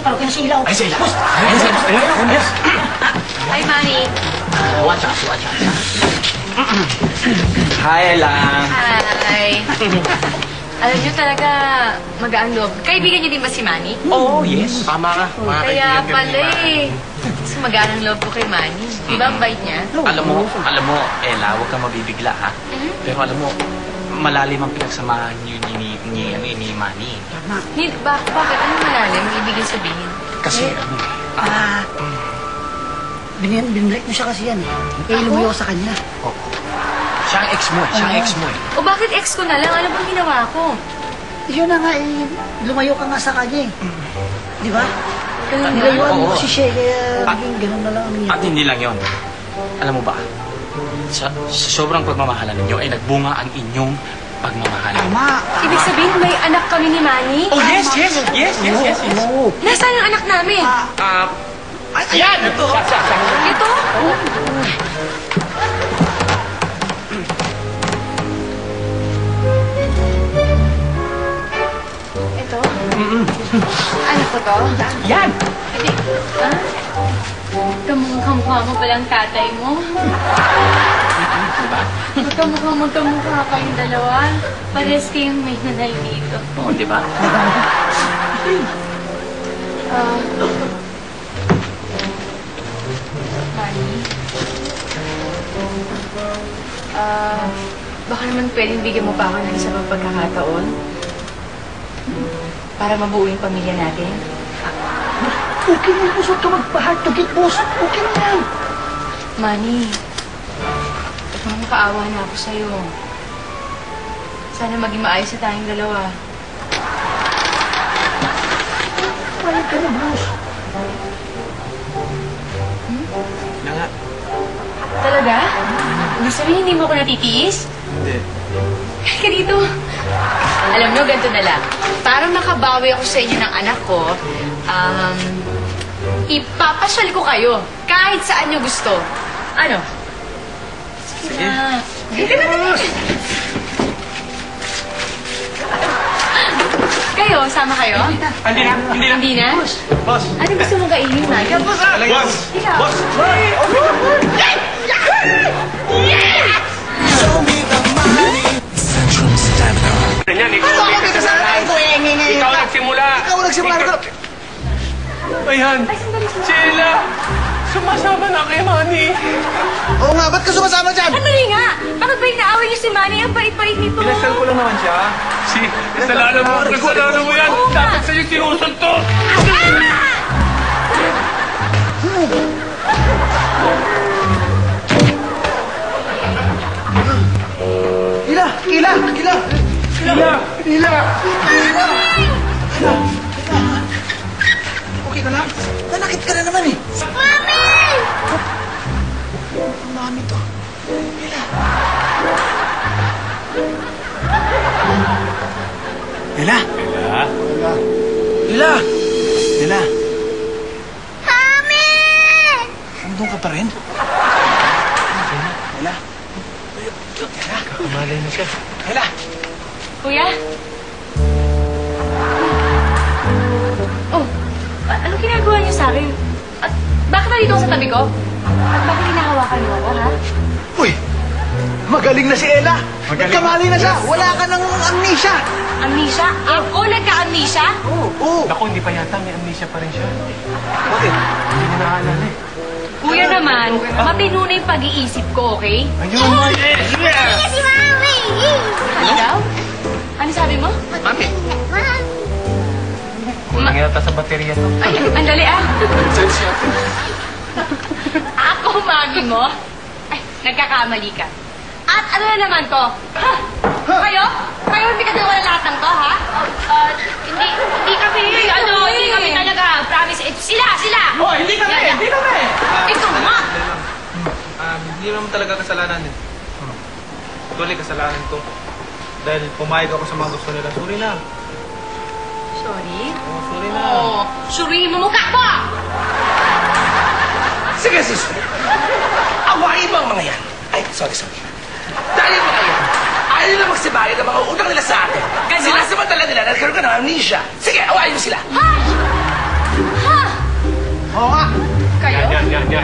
parokin sa ilaw. Ay, sa ilaw. Hi, Manny. Watch out. Hi lang. Hi. Alam niyo talaga, magaan loob. Kaibigan niyo din ba si Manny? Oh, yes. Tama ka. Kaya pala eh. Mas magaan ang loob ko kay Manny. Di ba ang bait niya? Alam mo, Ella, huwag kang mabibigla, ha? Pero alam mo, malalim ang pinagsamahan niyo ni Manny. Bakit? Ano malalim? Ang ibigin sabihin? Kasi, Binilike mo siya kasi yan eh. Eh, lumayo sa kanya. Siya ang ex mo eh. O bakit ex ko na lang? Alam mo ang ginawa ko? Yun na nga eh, lumayo ka nga sa kanya eh. Di ba? Ganun ba? Nilayuan mo Oo. kasi siya, kaya naging ganun na lang ang At hindi lang yon. Alam mo ba, sa sobrang pagmamahalan ninyo ay nagbunga ang inyong pagmamahalan. Tama. Ibig sabihin, may anak kami ni Manny? Oh, yes. Oo. Nasaan ang anak namin? Ayan! Ito! Ito? Ito? Anak ko to? Yan! Hindi. Ha? Kamukha mo palang tatay mo. Diba? Magkamukha kayong dalawa. Parehas kayong may nanay dito. Oo, diba? Manny? Baka naman pwedeng bigyan mo pa ako ng isang pagkakataon para mabuo yung pamilya natin. Okay na boss, huwag ka mag-heart to get boss. Okay na yan. Manny, makakaawa na ako sa'yo. Sana maging maayos sa tayong dalawa. Payag ka na boss. Na nga. Talaga? Ibig sabihin, hindi mo ako natitiis? Hindi. Halika dito. Alam nyo, ganito na lang. Para makabawi ako sa inyo ng anak ko, ipapasyal ko kayo kahit saan nyo gusto. Ano? Sige na. Kayo, sama kayo? Hindi na. Boss! Ano gusto mong kainin, Mike? Boss! Ikaw. Boss! Ikaw nagsimula. Ikaw nagsimula. Ayan, si Ella, sumasama na kay Manny. Oo nga, ba't ka sumasama dyan? Sandali nga! Bakit ba inaaway niyo si Manny? Ang pait-pait nito. Pinasal ko lang naman siya. Kasalanan mo yan. Dapat sa'yo sinusunto. Ila! Okay ka lang? Nanakit ka na naman eh. Mami! Mami to. Ila! Ila! Mami! Nandun ka pa rin? Ila! Kamalay na siya. Ila! Kuya? Oh, anong ginagawa niyo sa akin? At bakit nandito ako sa tabi ko? At bakit hinahawakan niyo ako, ha? Uy! Magaling na si Ella! Nagkamali na siya! Wala ka ng amnesia! Amnesia? Ako nagka-amnesia? Oo! Naku, hindi pa yata. May amnesia pa rin siya. Bakit? Hindi niya naaalala eh. Kuya naman, matino na yung pag-iisip ko, okay? Ayun, Mami! Si Mami! Ano daw? Ano sabi mo? Mami! Kulang yata sa baterya to. Ay, andali ah. Ako, mami mo? Ay, nagkakamali ka. At ano na naman to? Ha? Kayo? Kayo hindi kasi wala lahat ng to, ha? Hindi kami talaga. Promise. Sila! Oh, hindi kami! Ito nga! Hindi naman talaga kasalanan eh. Tuloy kasalanan ko. Dahil pumayag ako sa mga gusto nila. Sorry na. Sorry? Oh, sorry na. Oo. Surihin mo mukha mo! Sige, sis! Awain mo ang mga yan! Ay, sorry. Dahil mga yan, ayaw nila magsibayad ang mga utang nila sa atin. Ganon? Sinasamantala nila na nagkaroon ka ng amnesia. Sige, awain mo sila! Ha?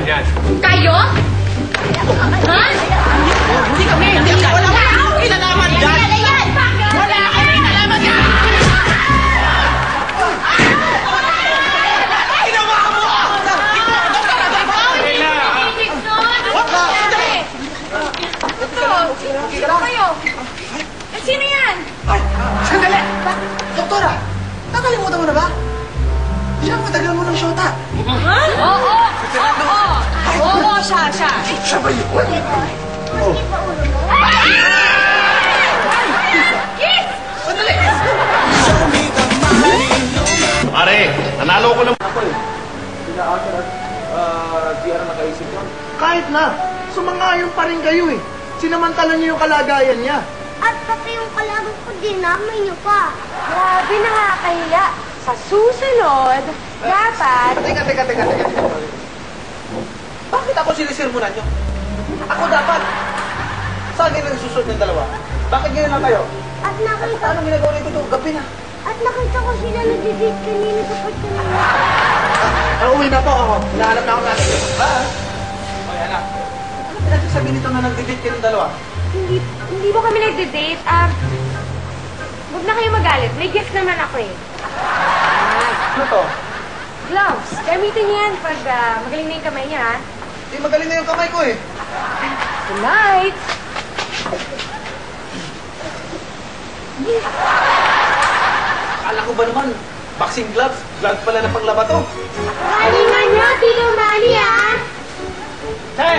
Yan, yan. Kayo? Ha? Hindi kami! Hindi kami! Wala akong kinalaman dyan! Wala akong kinalaman dyan! Ginawa mo! Ella! Sino kayo? Sino yan? Ay! Sandali! Doktora! Nakalimutan mo na ba? Siya ang matagal mo ng syota. Oo, siya. Siya ba yun? Oh. Sandali! Pare, nanalo ko ng... Kahit na, sumangayon pa rin kayo eh. Sinamantala niyo yung kalagayan niya. At pati yung kalaban ko dinamay niyo pa. Grabe, nakakahiya. Sa susunod, dapat... Teka. Bakit ako sinisirmunan niyo? Ako dapat. Saan din ang susunod ng dalawa? Bakit ngayon lang kayo? At nakita, Anong ginagawa nito ito? Gabi na. at nakita ko sila nag-date kanina sa part kanina. Uwi na po ako. Hinahanap na ako natin. Ha? Oy, anak. Ano pinagsasabi nito na nag-date kayong dalawa? Hindi mo kami nagde-date. Huwag na kayo magalit. May gift naman ako eh. Ano to? Gloves. Gamitin niyo yan pag magaling na yung kamay niya, ha? Di magaling na yung kamay ko eh. Tonight! Akala ko ba naman, boxing gloves? Gloves pala na panglaba to. Galingan niyo, Tito Manny, ah! Hey!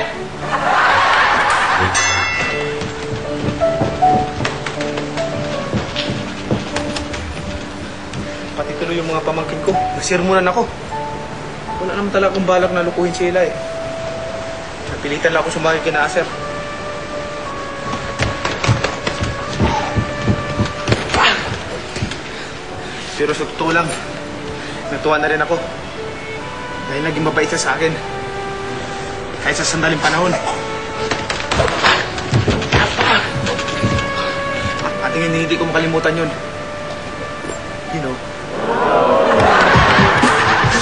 Pati tuloy yung mga pamangkin ko. Nasirmunan ako. Wala naman talaga akong balak na lukuhin sila eh. Napilitan lang ako sumagi kina Aser. Pero sa totoo lang, natuwa na rin ako. Dahil naging mabait siya sa akin. Kahit sa sandaling panahon. At hindi ko makalimutan yun. You know.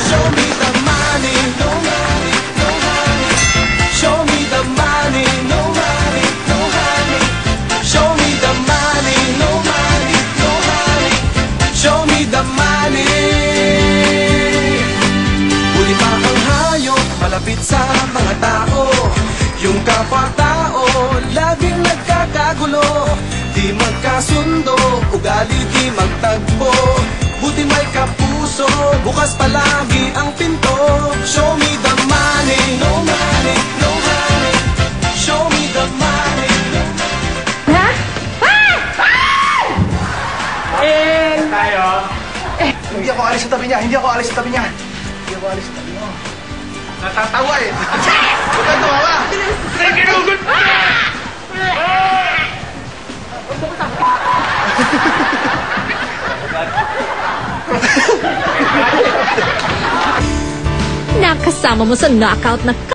Show me the money, no money, no honey. Show me the money, no money, no honey. Show me the money, no money, no honey. Show me the money. Huli pa ang hayop, malapit sa mga tao. Yung kapwa-tao, laging nagkakagulo. Di magkasundo, ugali di magtagpo. Buti may kapuso, bukas palagi ang pinto. Show me the money, no money, no honey. Show me the money, no money. Ha? Hindi ako alis sa tabi niya. Hindi ako alis sa tabi niya. Hindi ako alis sa tabi niya. Natatawa eh. Huwag kang tumawa. Naginugot pa! Nakasama mo sa knockout na